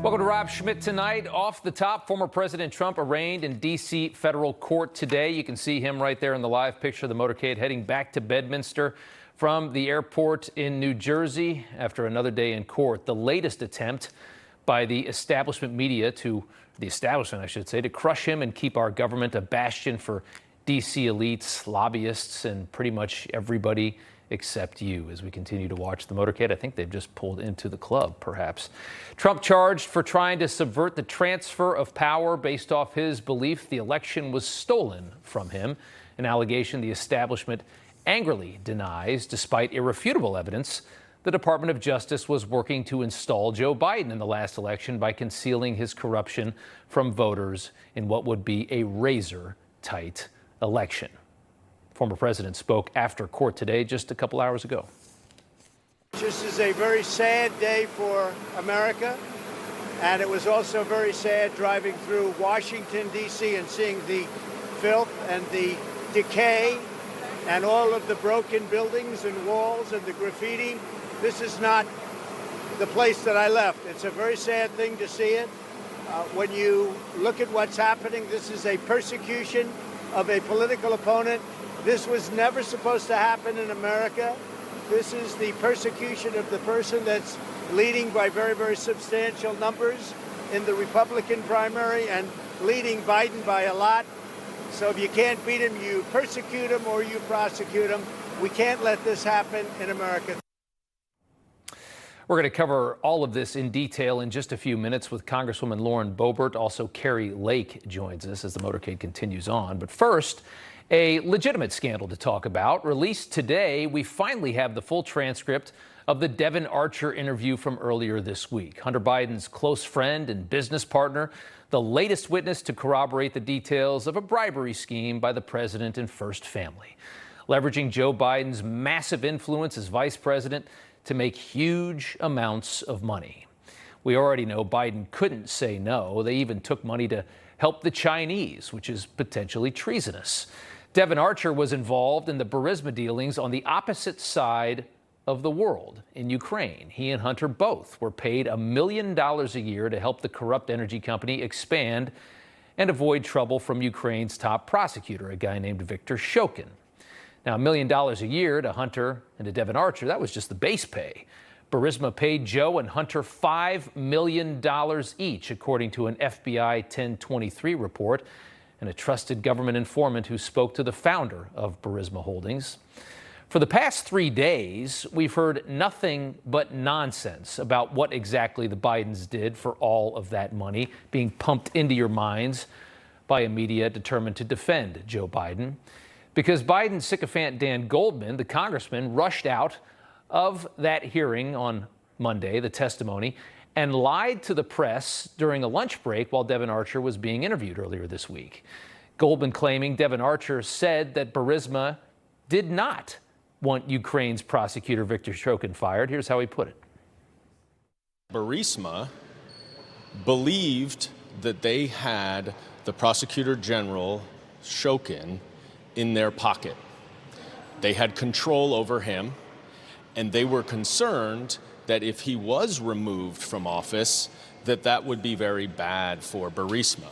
Welcome to Rob Schmitt tonight. Off the top, former President Trump arraigned in D.C. federal court today. You can see him right there in the live picture of the motorcade heading back to Bedminster from the airport in New Jersey after another day in court. The latest attempt by the establishment media to crush him and keep our government a bastion for D.C. elites, lobbyists, and pretty much everybody except you. As we continue to watch the motorcade, I think they've just pulled into the club, perhaps. Trump charged for trying to subvert the transfer of power based off his belief the election was stolen from him, an allegation the establishment angrily denies, despite irrefutable evidence the Department of Justice was working to install Joe Biden in the last election by concealing his corruption from voters in what would be a razor-tight election. Former president spoke after court today just a couple hours ago. This is a very sad day for America, and it was also very sad driving through Washington, D.C. and seeing the filth and the decay and all of the broken buildings and walls and the graffiti. This is not the place that I left. It's a very sad thing to see it. When you look at what's happening, this is a persecution of a political opponent. This was never supposed to happen in America. This is the persecution of the person that's leading by very, very substantial numbers in the Republican primary and leading Biden by a lot. So if you can't beat him, you persecute him or you prosecute him. We can't let this happen in America. We're going to cover all of this in detail in just a few minutes with Congresswoman Lauren Boebert. Also, Carrie Lake joins us as the motorcade continues on. But first, a legitimate scandal to talk about. Released today, we finally have the full transcript of the Devin Archer interview from earlier this week. Hunter Biden's close friend and business partner, the latest witness to corroborate the details of a bribery scheme by the president and first family, leveraging Joe Biden's massive influence as vice president to make huge amounts of money. We already know Biden couldn't say no. They even took money to help the Chinese, which is potentially treasonous. Devin Archer was involved in the Burisma dealings on the opposite side of the world in Ukraine. He and Hunter both were paid $1 million a year to help the corrupt energy company expand and avoid trouble from Ukraine's top prosecutor, a guy named Viktor Shokin. Now, $1 million a year to Hunter and to Devin Archer, that was just the base pay. Burisma paid Joe and Hunter $5 million each, according to an FBI 1023 report and a trusted government informant who spoke to the founder of Burisma Holdings. For the past 3 days, we've heard nothing but nonsense about what exactly the Bidens did for all of that money being pumped into your minds by a media determined to defend Joe Biden. Because Biden's sycophant Dan Goldman, the congressman, rushed out of that hearing on Monday, the testimony, and lied to the press during a lunch break while Devin Archer was being interviewed earlier this week. Goldman claiming Devin Archer said that Burisma did not want Ukraine's prosecutor Viktor Shokin fired. Here's how he put it. Burisma believed that they had the prosecutor general Shokin in their pocket. They had control over him, and they were concerned that if he was removed from office, that would be very bad for Burisma.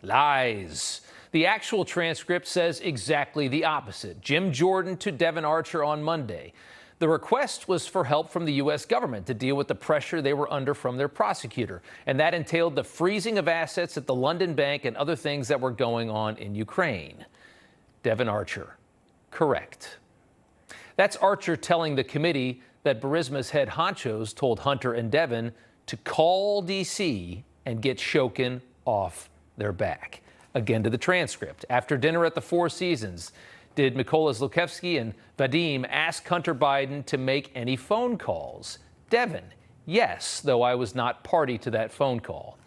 Lies. The actual transcript says exactly the opposite. Jim Jordan to Devin Archer on Monday. The request was for help from the U.S. government to deal with the pressure they were under from their prosecutor, and that entailed the freezing of assets at the London bank and other things that were going on in Ukraine. Devin Archer, correct. That's Archer telling the committee that Burisma's head honchos told Hunter and Devin to call D.C. and get Shokin off their back. Again to the transcript. After dinner at the Four Seasons, did Mykola Zlochevsky and Vadim ask Hunter Biden to make any phone calls? Devin, yes, though I was not party to that phone call.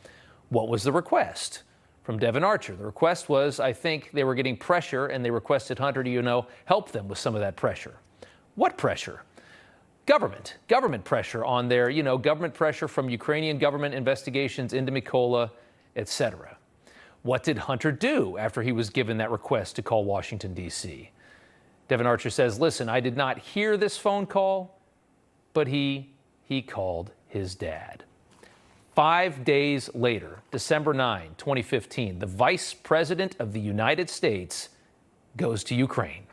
What was the request? From Devin Archer. The request was, I think they were getting pressure and they requested Hunter to, help them with some of that pressure. What pressure? Government pressure on their, government pressure from Ukrainian government investigations into Mykola, etc. What did Hunter do after he was given that request to call Washington, D.C.? Devin Archer says, listen, I did not hear this phone call, but he called his dad. 5 days later, December 9, 2015, the Vice President of the United States goes to Ukraine.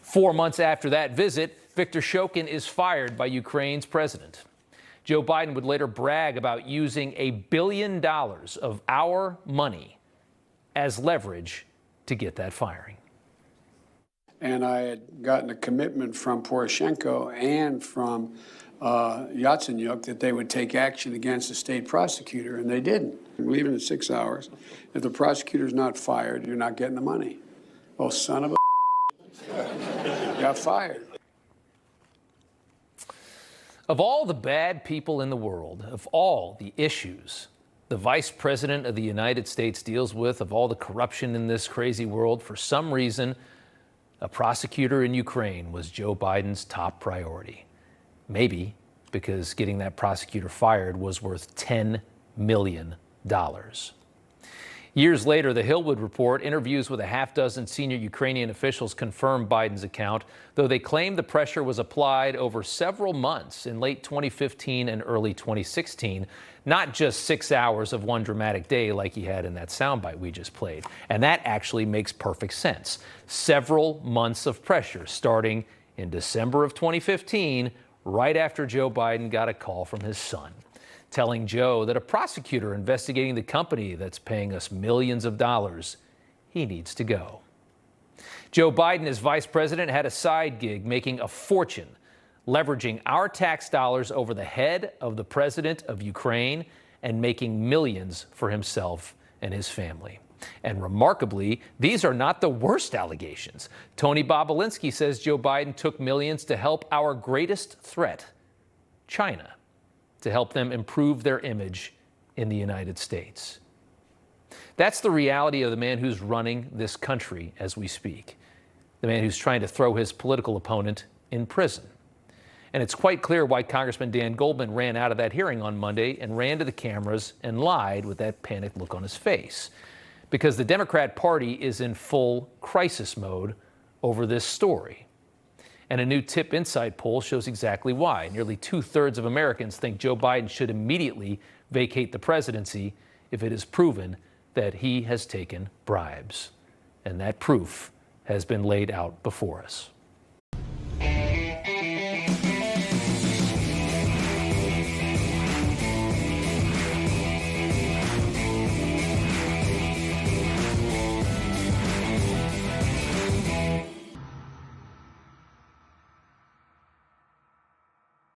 4 months after that visit, Viktor Shokin is fired by Ukraine's president. Joe Biden would later brag about using $1 billion of our money as leverage to get that firing. And I had gotten a commitment from Poroshenko and from Yatsenyuk that they would take action against the state prosecutor, and they didn't. I'm leaving in 6 hours. If the prosecutor's not fired, you're not getting the money. Oh, son of a got fired. Of all the bad people in the world, of all the issues the Vice President of the United States deals with, of all the corruption in this crazy world, for some reason, a prosecutor in Ukraine was Joe Biden's top priority. Maybe because getting that prosecutor fired was worth $10 million. Years later, the Hillwood Report interviews with a half-dozen senior Ukrainian officials confirmed Biden's account, though they claim the pressure was applied over several months in late 2015 and early 2016, not just 6 hours of one dramatic day like he had in that soundbite we just played. And that actually makes perfect sense. Several months of pressure starting in December of 2015, right after Joe Biden got a call from his son, telling Joe that a prosecutor investigating the company that's paying us millions of dollars, he needs to go. Joe Biden, as vice president, had a side gig making a fortune, leveraging our tax dollars over the head of the president of Ukraine and making millions for himself and his family. And remarkably, these are not the worst allegations. Tony Bobolinsky says Joe Biden took millions to help our greatest threat, China, to help them improve their image in the United States. That's the reality of the man who's running this country as we speak, the man who's trying to throw his political opponent in prison. And it's quite clear why Congressman Dan Goldman ran out of that hearing on Monday and ran to the cameras and lied with that panicked look on his face. Because the Democrat Party is in full crisis mode over this story. And a new Tip Insight poll shows exactly why. Nearly 2/3 of Americans think Joe Biden should immediately vacate the presidency if it is proven that he has taken bribes. And that proof has been laid out before us.